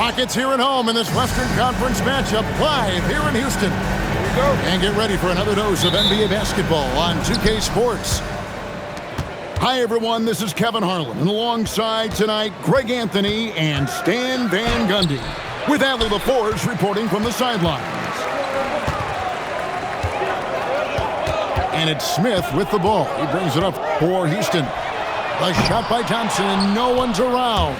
Rockets here at home in this Western Conference matchup live here in Houston. Here we go. And get ready for another dose of NBA basketball on 2K Sports. Hi, everyone. This is Kevin Harlan. And alongside tonight, Greg Anthony and Stan Van Gundy. With Adley LaForge reporting from the sidelines. And it's Smith with the ball. He brings it up for Houston. A shot by Thompson, and no one's around.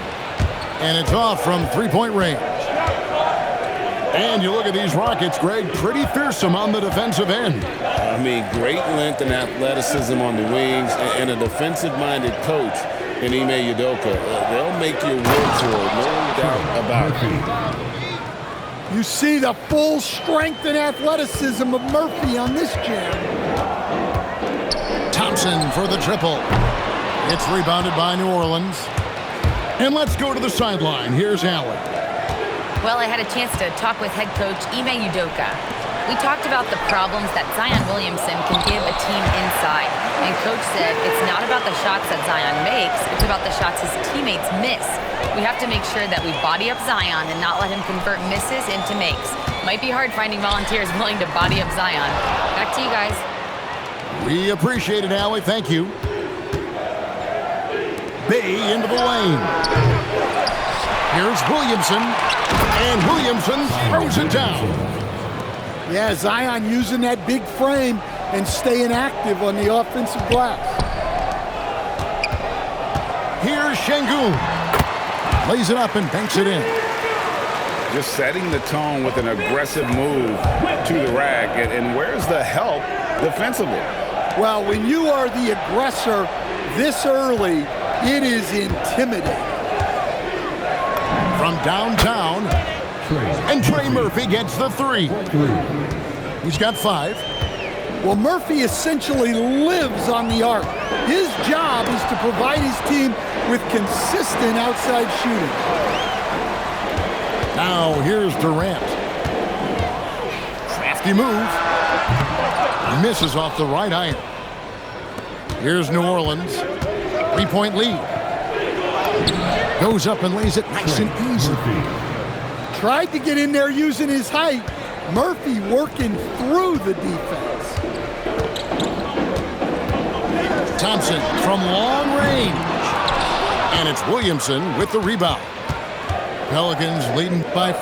And it's off from three-point range. And you look at these Rockets, Greg, pretty fearsome on the defensive end. I mean, great length and athleticism on the wings, and a defensive-minded coach in Ime Udoka. They'll make you work for it, no doubt about it. You see the full strength and athleticism of Murphy on this jam. Thompson for the triple. It's rebounded by New Orleans. And let's go to the sideline. Here's Allen. Well, I had a chance to talk with head coach Ime Udoka. We talked about the problems that Zion Williamson can give a team inside. And coach said it's not about the shots that Zion makes, it's about the shots his teammates miss. We have to make sure that we body up Zion and not let him convert misses into makes. Might be hard finding volunteers willing to body up Zion. Back to you guys. We appreciate it, Allie. Thank you. Bay into the lane. Here's Williamson. And Williamson throws it down. Yeah, Zion using that big frame and staying active on the offensive glass. Here's Şengün. Lays it up and banks it in. Just setting the tone with an aggressive move to the rack. And where's the help defensively? Well, when you are the aggressor this early, it is intimidating. From downtown, and Trey Murphy gets the three. He's got 5. Well, Murphy essentially lives on the arc. His job is to provide his team with consistent outside shooting. Now here's Durant. Crafty move. Misses off the right iron. Here's New Orleans. 3-point lead. Goes up and lays it nice and easy. Tried to get in there using his height. Murphy working through the defense. Thompson from long range. And it's Williamson with the rebound. Pelicans leading by 5.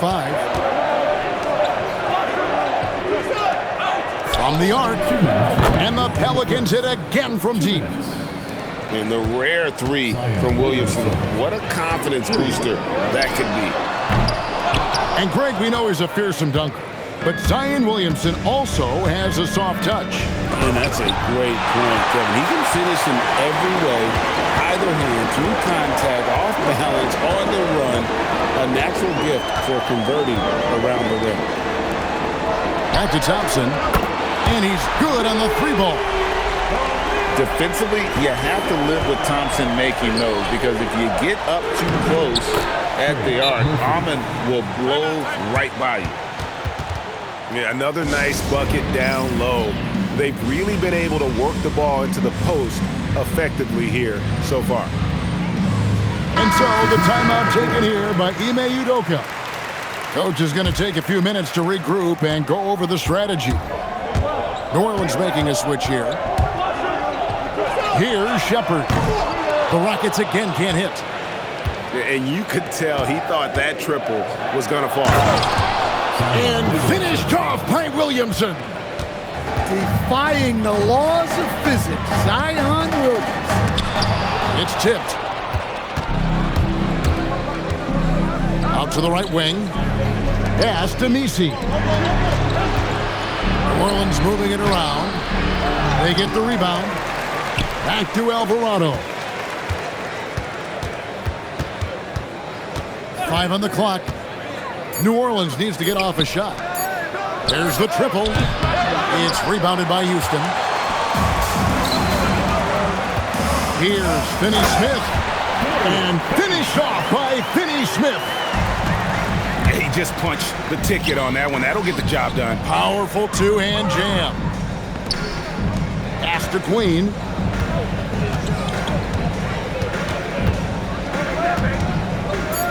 From the arc. And the Pelicans hit again from deep. And the rare 3 from Williamson. What a confidence booster that could be. And Greg, we know he's a fearsome dunker. But Zion Williamson also has a soft touch. And that's a great point, Kevin. He can finish in every way, either hand, through contact, off balance, on the run. A natural gift for converting around the rim. Back to Thompson. And he's good on the 3-ball. Defensively, you have to live with Thompson making those, because if you get up too close at the arc, Ahmed will blow right by you. Yeah, another nice bucket down low. They've really been able to work the ball into the post effectively here so far. And so the timeout taken here by Ime Udoka. Coach is going to take a few minutes to regroup and go over the strategy. New Orleans making a switch here. Here's Shepherd. The Rockets again can't hit. And you could tell he thought that triple was going to fall. And finished off by Williamson. Defying the laws of physics, Zion Williamson. It's tipped. Out to the right wing. Pass to Messi. New Orleans moving it around. They get the rebound. Back to Alvarado. 5 on the clock. New Orleans needs to get off a shot. There's the triple. It's rebounded by Houston. Here's Finney Smith. And finished off by Finney Smith. He just punched the ticket on that one. That'll get the job done. Powerful two-hand jam. Pass to Queen.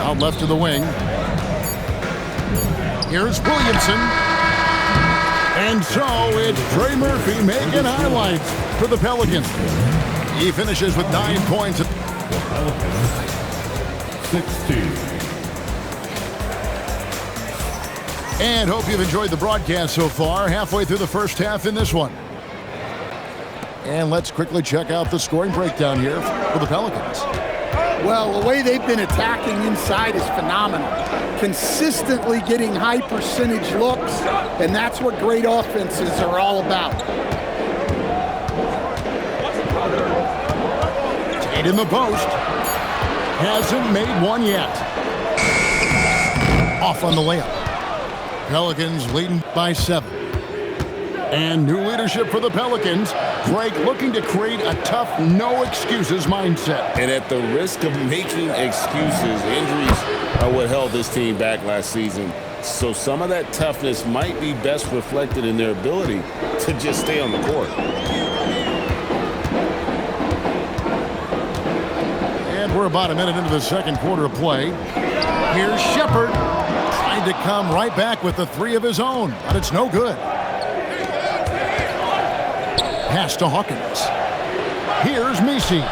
Out left to the wing. Here's Williamson. And so it's Trey Murphy making highlights for the Pelicans. He finishes with 9 points. 16. And hope you've enjoyed the broadcast so far. Halfway through the first half in this one. And let's quickly check out the scoring breakdown here for the Pelicans. Well, the way they've been attacking inside is phenomenal. Consistently getting high percentage looks, and that's what great offenses are all about. Tate in the post. Hasn't made one yet. Off on the layup. Pelicans leading by 7. And new leadership for the Pelicans. Greg looking to create a tough, no-excuses mindset. And at the risk of making excuses, injuries are what held this team back last season. So some of that toughness might be best reflected in their ability to just stay on the court. And we're about a minute into the second quarter of play. Here's Shepherd trying to come right back with the 3 of his own, but it's no good. Pass to Hawkins. Here's Messi.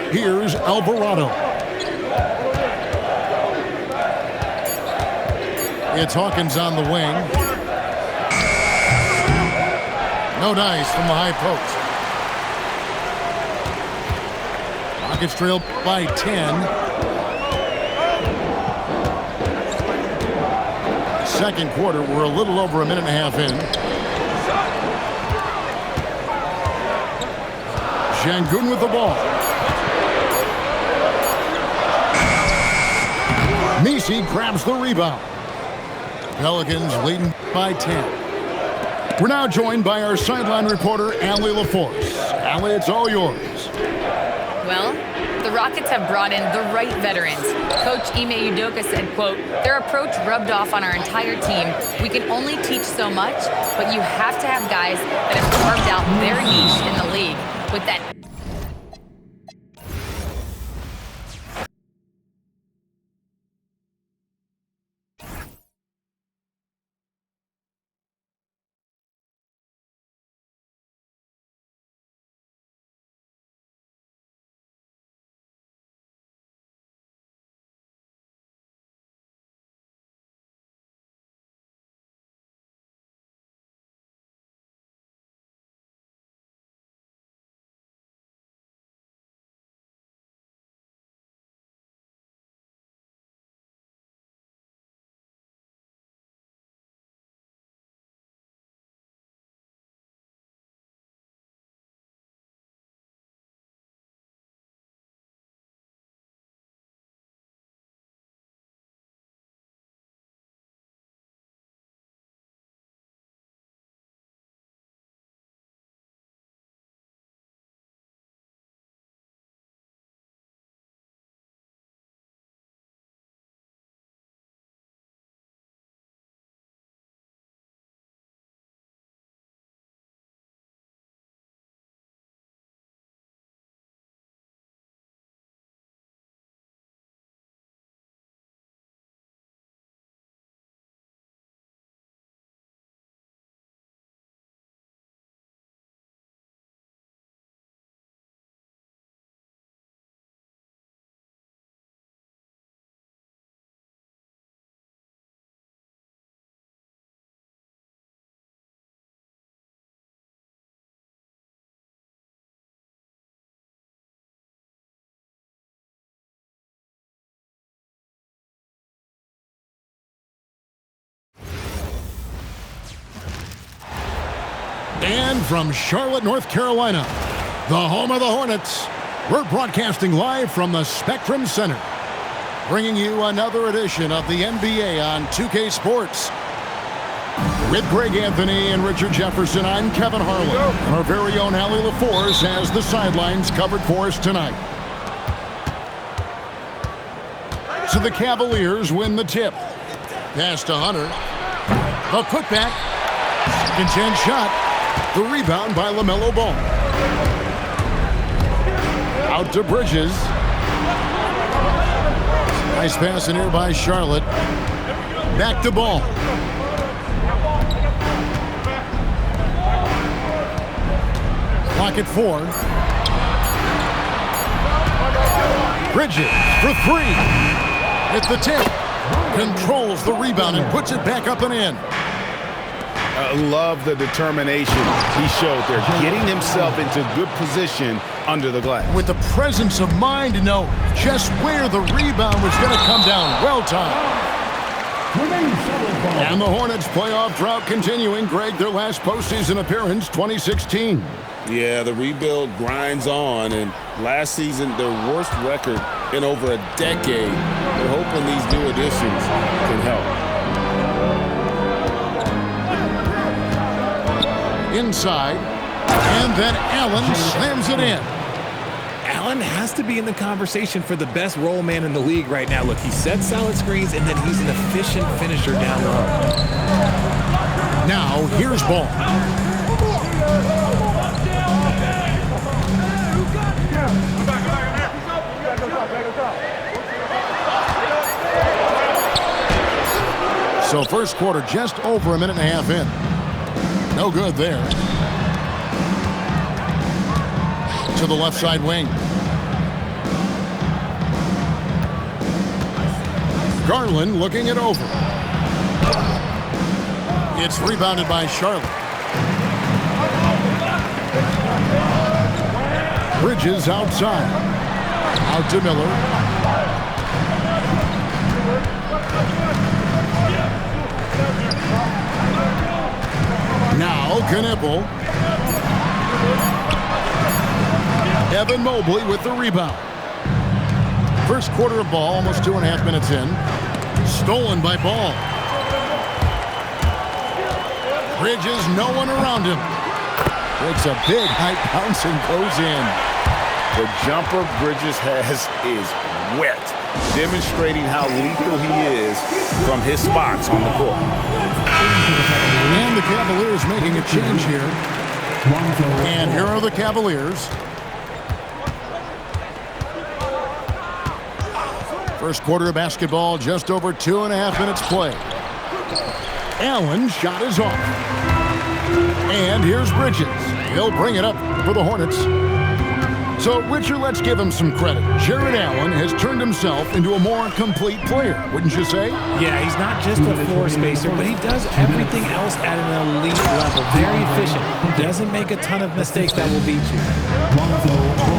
Here's Alvarado. It's Hawkins on the wing. No dice from the high post. Rockets trail by 10. Second quarter, we're a little over a minute and a half in. Şengün with the ball. Messi grabs the rebound. Pelicans leading by 10. We're now joined by our sideline reporter, Allie LaForce. Allie, it's all yours. Well, the Rockets have brought in the right veterans. Coach Ime Udoka said, quote, "Their approach rubbed off on our entire team. We can only teach so much, but you have to have guys that have carved out their niche in the league with that." And from Charlotte, North Carolina, the home of the Hornets, we're broadcasting live from the Spectrum Center, bringing you another edition of the NBA on 2K Sports. With Greg Anthony and Richard Jefferson, I'm Kevin Harlan. And our very own Allie LaForce has the sidelines covered for us tonight. So the Cavaliers win the tip. Pass to Hunter. The putback. Second chance shot. The rebound by LaMelo Ball. Out to Bridges. Nice pass in here by Charlotte. Back to Ball. Clock at 4. Bridges for 3. At the tip. Controls the rebound and puts it back up and in. I love the determination he showed there, getting himself into good position under the glass. With the presence of mind to know just where the rebound was going to come down. Well timed. And the Hornets playoff drought continuing. Greg, their last postseason appearance, 2016. Yeah, the rebuild grinds on, and last season, their worst record in over a decade. They're hoping these new additions can help. Inside, and then Allen slams it in. Allen has to be in the conversation for the best roll man in the league right now. Look, he sets solid screens, and then he's an efficient finisher down low. Now, here's Ball. So first quarter just over a minute and a half in. No good there. To the left side wing. Garland looking it over. It's rebounded by Charlotte. Bridges outside. Out to Miller. Now Knipple. Evan Mobley with the rebound. First quarter of Ball, almost 2.5 minutes in. Stolen by Ball. Bridges, no one around him. It's a big high bounce and goes in. The jumper Bridges has is wet, demonstrating how lethal he is from his spots on the court. And the Cavaliers making a change here. And here are the Cavaliers. First quarter of basketball, just over 2.5 minutes play. Allen's shot is off. And here's Bridges. He'll bring it up for the Hornets. So, Richard, let's give him some credit. Jared Allen has turned himself into a more complete player, wouldn't you say? Yeah, he's not just a floor spacer, but he does everything else at an elite level. Very efficient. Doesn't make a ton of mistakes that will beat you.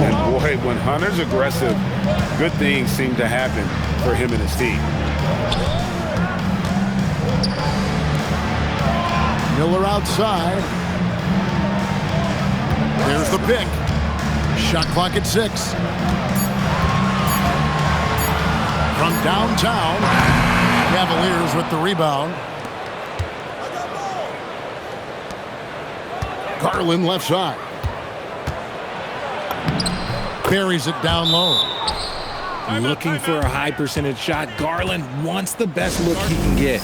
And boy, when Hunter's aggressive, good things seem to happen for him and his team. Miller outside. There's the pick. Shot clock at 6. From downtown, Cavaliers with the rebound. Garland left side. Buries it down low. Looking for a high percentage shot. Garland wants the best look he can get.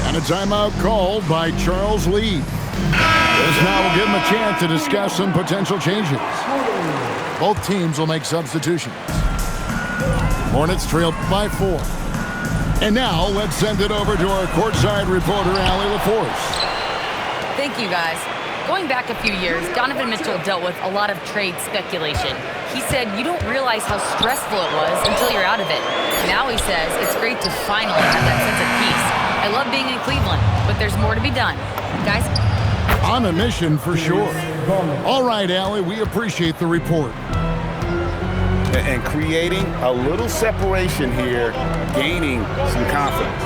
And a timeout called by Charles Lee. This now will give him a chance to discuss some potential changes. Both teams will make substitutions. Hornets trail by 4. And now let's send it over to our courtside reporter, Allie LaForce. Thank you, guys. Going back a few years, Donovan Mitchell dealt with a lot of trade speculation. He said you don't realize how stressful it was until you're out of it. Now he says it's great to finally have that sense of peace. I love being in Cleveland, but there's more to be done. Guys? On a mission for sure. All right, Allie, we appreciate the report. And creating a little separation here, gaining some confidence.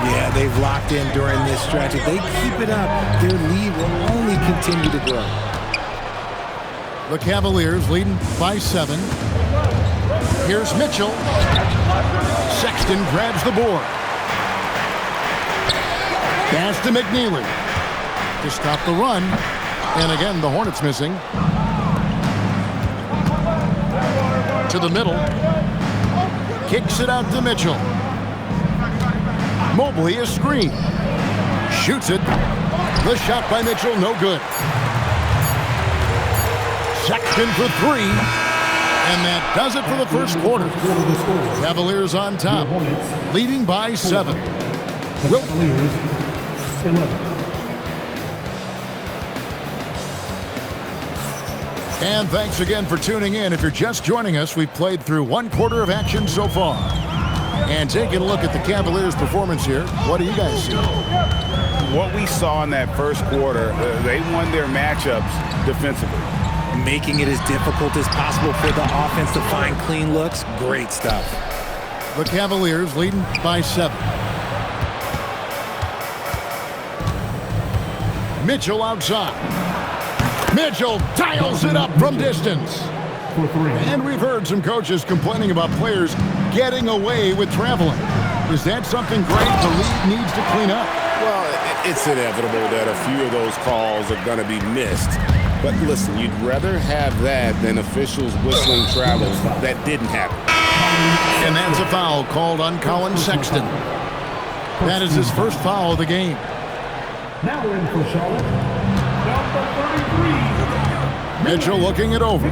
Yeah, they've locked in during this stretch. If they keep it up, their lead will only continue to grow. The Cavaliers leading by 7. Here's Mitchell. Sexton grabs the board. Pass to McNeely to stop the run. And again, the Hornets missing. To the middle. Kicks it out to Mitchell. Mobley a screen. Shoots it. The shot by Mitchell, no good. Sexton for 3. And that does it for the first quarter. Cavaliers on top, leading by 7. Cavaliers 11. And thanks again for tuning in. If you're just joining us, we've played through one quarter of action so far. And taking a look at the Cavaliers' performance here, what do you guys see? What we saw in that first quarter, they won their matchups defensively. Making it as difficult as possible for the offense to find clean looks. Great stuff. The Cavaliers leading by 7. Mitchell outside. Mitchell dials it up from distance. And we've heard some coaches complaining about players getting away with traveling. Is that something great the league needs to clean up? Well, it's inevitable that a few of those calls are going to be missed. But listen, you'd rather have that than officials whistling travels. That didn't happen. And that's a foul called on Colin Sexton. That is his first foul of the game. Now in for Charlotte, number 33. Mitchell looking it over.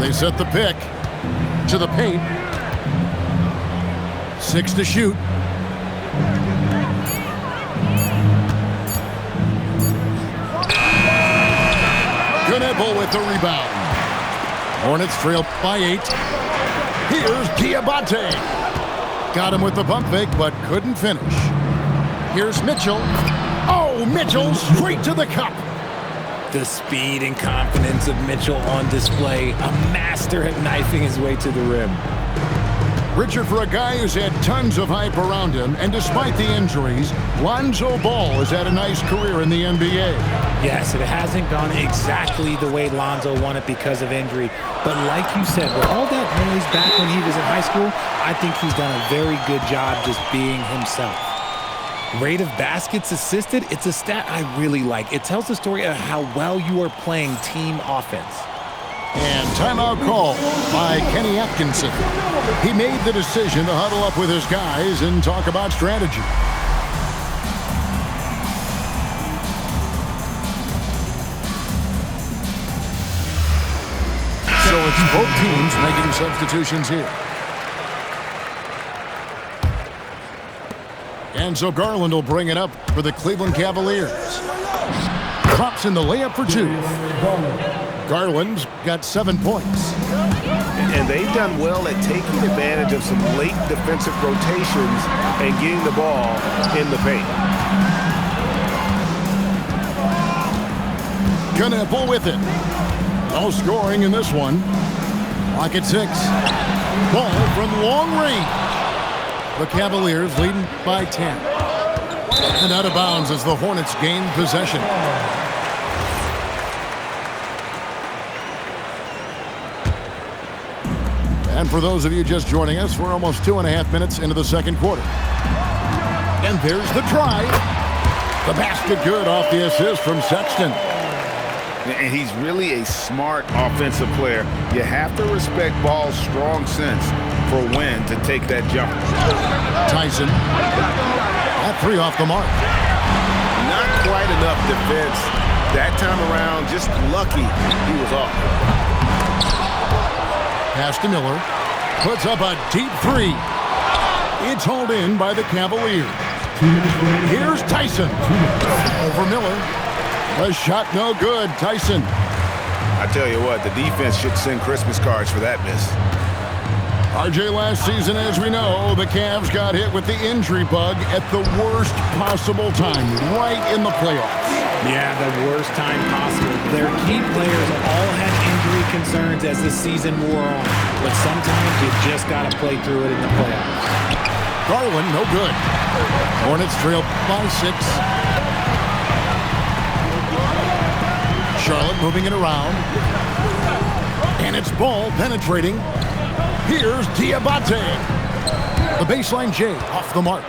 They set the pick to the paint. 6 to shoot. Knebel with the rebound. Hornets trail by 8. Here's Diabate. Got him with the pump fake, but couldn't finish. Here's Mitchell. Oh, Mitchell straight to the cup. The speed and confidence of Mitchell on display. A master at knifing his way to the rim. Richard, for a guy who's had tons of hype around him, and despite the injuries, Lonzo Ball has had a nice career in the NBA. Yes, it hasn't gone exactly the way Lonzo wanted because of injury. But like you said, with all that noise back when he was in high school, I think he's done a very good job just being himself. Rate of baskets assisted, it's a stat I really like. It tells the story of how well you are playing team offense. And timeout call by Kenny Atkinson. He made the decision to huddle up with his guys and talk about strategy. So it's both teams making substitutions here. And so Garland will bring it up for the Cleveland Cavaliers. Drops in the layup for 2. Garland's got 7 points. And they've done well at taking advantage of some late defensive rotations and getting the ball in the paint. Knebel with it. No scoring in this one. Clock at 6. Ball from long range. The Cavaliers leading by 10. And out of bounds as the Hornets gain possession. And for those of you just joining us, we're almost 2.5 minutes into the second quarter. And there's the try. The basket good off the assist from Sexton. And he's really a smart offensive player. You have to respect Ball's strong sense for when to take that jump. Tyson. That 3 off the mark. Not quite enough defense. That time around, just lucky he was off. Pass to Miller. Puts up a deep 3. It's hauled in by the Cavaliers. Here's Tyson. Over Miller. A shot no good. Tyson. I tell you what, the defense should send Christmas cards for that miss. RJ, last season, as we know, the Cavs got hit with the injury bug at the worst possible time, right in the playoffs. Yeah, the worst time possible. Their key players all had injury concerns as the season wore on, but sometimes you just got to play through it in the playoffs. Garland, no good. Hornets trail by 6. Charlotte moving it around. And it's Ball penetrating. Here's Diabate. The baseline J off the mark.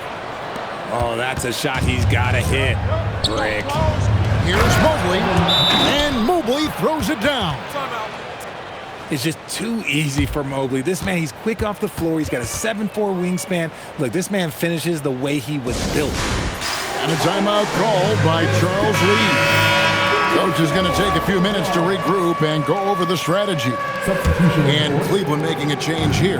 Oh, that's a shot he's got to hit. Brick. Here's Mobley. And Mobley throws it down. It's just too easy for Mobley. This man, he's quick off the floor. He's got a 7'4" wingspan. Look, this man finishes the way he was built. And a timeout called by Charles Lee. Coach is going to take a few minutes to regroup and go over the strategy. Substitution. And Cleveland making a change here.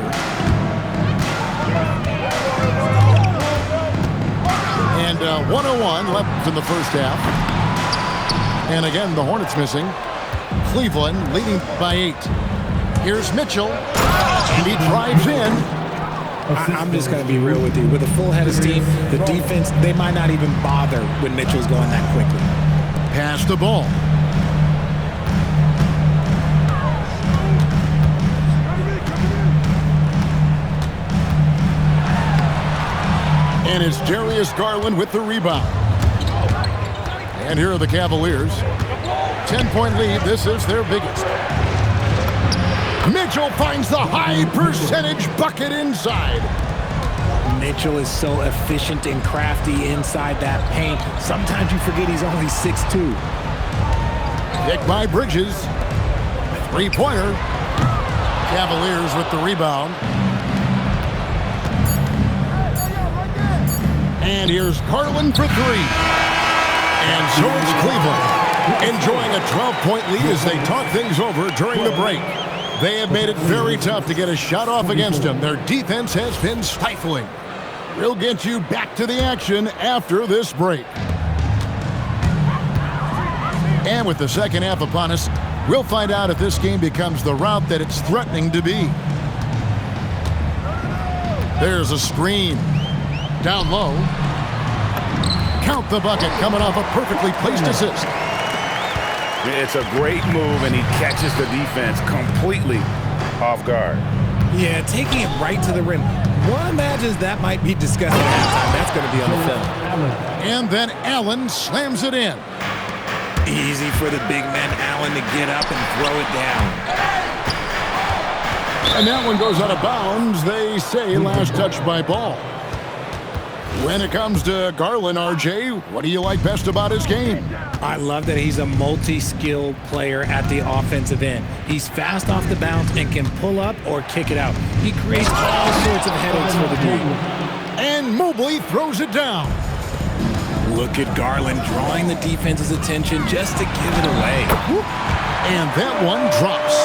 And 1:01 left in the first half. And again, the Hornets missing. Cleveland leading by 8. Here's Mitchell. And he drives in. I'm just going to be real with you. With a full head of steam, the defense, they might not even bother when Mitchell's going that quickly. Pass the ball. And it's Darius Garland with the rebound. And here are the Cavaliers. 10-point lead. This is their biggest. Mitchell finds the high percentage bucket inside. Mitchell is so efficient and crafty inside that paint. Sometimes you forget he's only 6'2". Picked by Bridges. Three-pointer. Cavaliers with the rebound. And here's Garland for 3. And so it's Cleveland enjoying a 12-point lead as they talk things over during the break. They have made it very tough to get a shot off against them. Their defense has been stifling. We'll get you back to the action after this break. And with the second half upon us, we'll find out if this game becomes the route that it's threatening to be. There's a screen. Down low. Count the bucket coming off a perfectly placed assist. It's a great move, and he catches the defense completely off guard. Yeah, taking it right to the rim. One imagines that might be discussed at halftime. That's going to be on the film. And then Allen slams it in. Easy for the big man Allen to get up and throw it down. And that one goes out of bounds. They say last touch by Ball. When it comes to Garland, RJ, what do you like best about his game? I love that he's a multi-skilled player at the offensive end. He's fast off the bounce and can pull up or kick it out. He creates all sorts of headaches for the team. And Mobley throws it down. Look at Garland drawing the defense's attention just to give it away. And that one drops.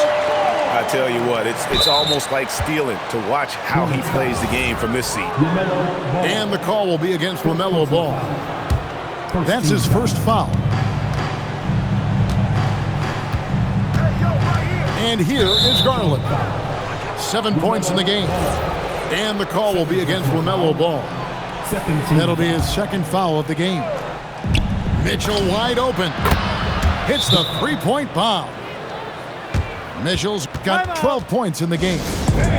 I tell you what, it's almost like stealing to watch how he plays the game from this seat. And the call will be against LaMelo Ball. That's his first foul. And here is Garland. 7 points in the game. And the call will be against LaMelo Ball. That'll be his second foul of the game. Mitchell wide open. Hits the three-point bomb. Mitchell's got 12 points in the game. When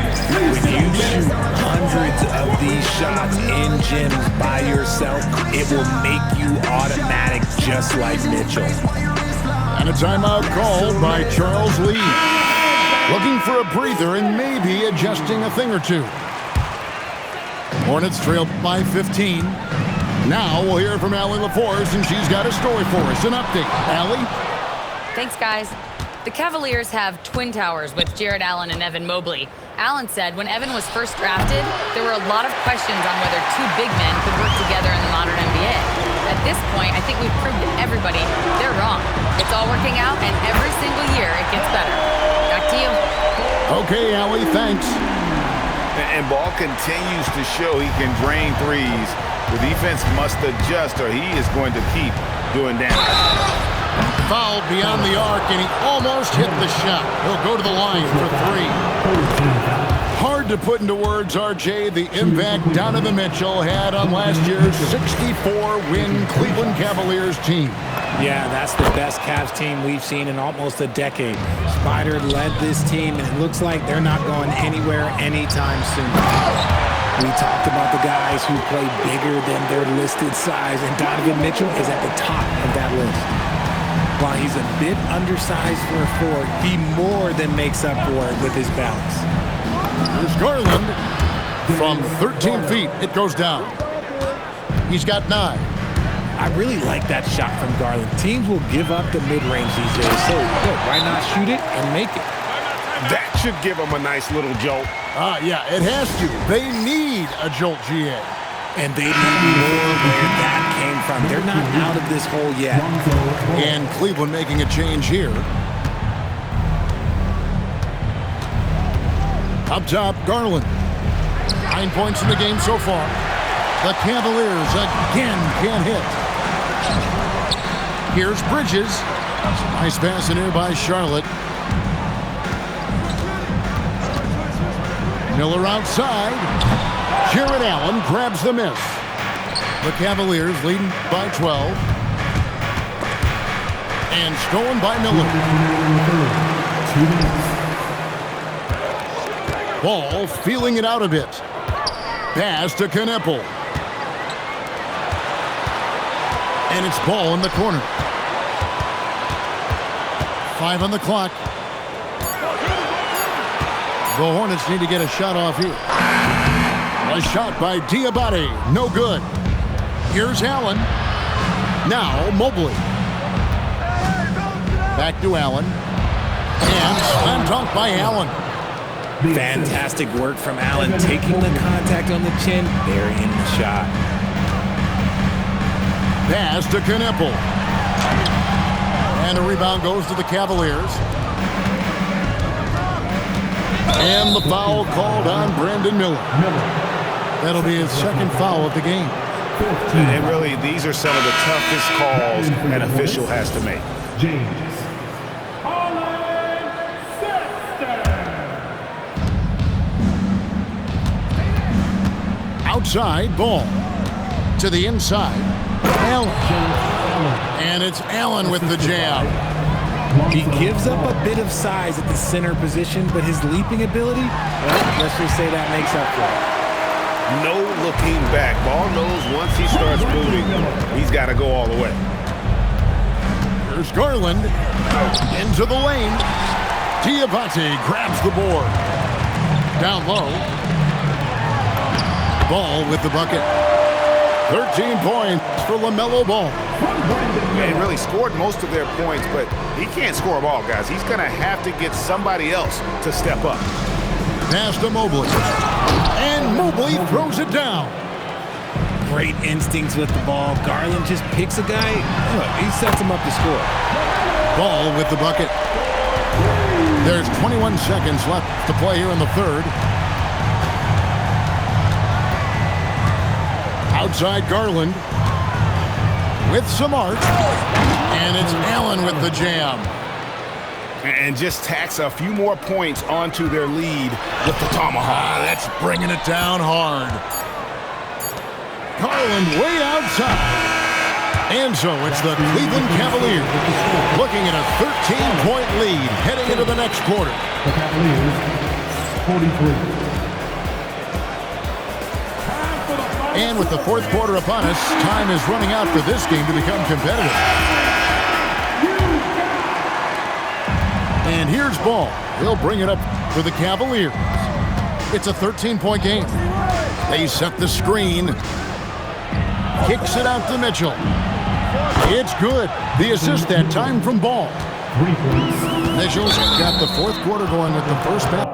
you shoot hundreds of these shots in gyms by yourself, it will make you automatic just like Mitchell. And a timeout called by Charles Lee. Looking for a breather and maybe adjusting a thing or two. Hornets trailed by 15. Now we'll hear from Allie LaForce, and she's got a story for us. An update. Allie? Thanks, guys. The Cavaliers have twin towers with Jared Allen and Evan Mobley. Allen said when Evan was first drafted, there were a lot of questions on whether two big men could work together in the modern NBA. At this point, I think we've proved to everybody they're wrong. It's all working out, and every single year it gets better. Back to you. Okay, Allie, thanks. And Ball continues to show he can drain threes. The defense must adjust or he is going to keep doing damage. Fouled beyond the arc, and he almost hit the shot. He'll go to the line for 3. Hard to put into words, RJ, the impact Donovan Mitchell had on last year's 64-win Cleveland Cavaliers team. Yeah, that's the best Cavs team we've seen in almost a decade. Spider led this team, and it looks like they're not going anywhere anytime soon. We talked about the guys who play bigger than their listed size, and Donovan Mitchell is at the top of that list. While he's a bit undersized for a 4, he more than makes up for it with his balance. Here's Garland. From 13 feet, it goes down. He's got 9. I really like that shot from Garland. Teams will give up the mid-range these days, so look, why not shoot it and make it? That should give him a nice little jolt. Yeah, it has to. They need a jolt, GA. And they need more where that came from. They're not out of this hole yet. And Cleveland making a change here. Up top, Garland. 9 points in the game so far. The Cavaliers again can't hit. Here's Bridges. Nice pass in here by Charlotte. Miller outside. Jared Allen grabs the miss. The Cavaliers leading by 12. And stolen by Miller. Ball feeling it out a bit. Pass to Kneppel. And it's ball in the corner. 5 on the clock. The Hornets need to get a shot off here. A shot by Diabate. No good. Here's Allen. Now Mobley. Back to Allen. And slam dunk by Allen. Fantastic work from Allen, taking the contact on the chin, burying the shot. Pass to Kneppel. And a rebound goes to the Cavaliers. And the foul called on Brandon Miller. That'll be his second foul of the game. And really, these are some of the toughest calls an official has to make. James. Outside, ball. To the inside. Allen. And it's Allen with the jab. He gives up a bit of size at the center position, but his leaping ability, well, let's just say that makes up for it. No looking back. Ball knows once he starts moving, he's got to go all the way. Here's Garland. Into the lane. Diabate grabs the board. Down low. Ball with the bucket. 13 points for LaMelo Ball. They really scored most of their points, but he can't score them all, guys. He's going to have to get somebody else to step up. Pass to Mobley. And Mobley throws it down. Great instincts with the ball. Garland just picks a guy. Look, he sets him up to score. Ball with the bucket. There's 21 seconds left to play here in the third. Outside Garland with some arch, and it's Allen with the jam. And just tacks a few more points onto their lead with the tomahawk. That's bringing it down hard. Garland way outside. And so it's the Cleveland Cavaliers looking at a 13-point lead heading into the next quarter. The Cavaliers, 43. And with the fourth quarter upon us, time is running out for this game to become competitive. And here's Ball. He'll bring it up for the Cavaliers. It's a 13-point game. They set the screen. Kicks it out to Mitchell. It's good. The assist that time from Ball. 3 points. Mitchell's got the fourth quarter going with the first basket.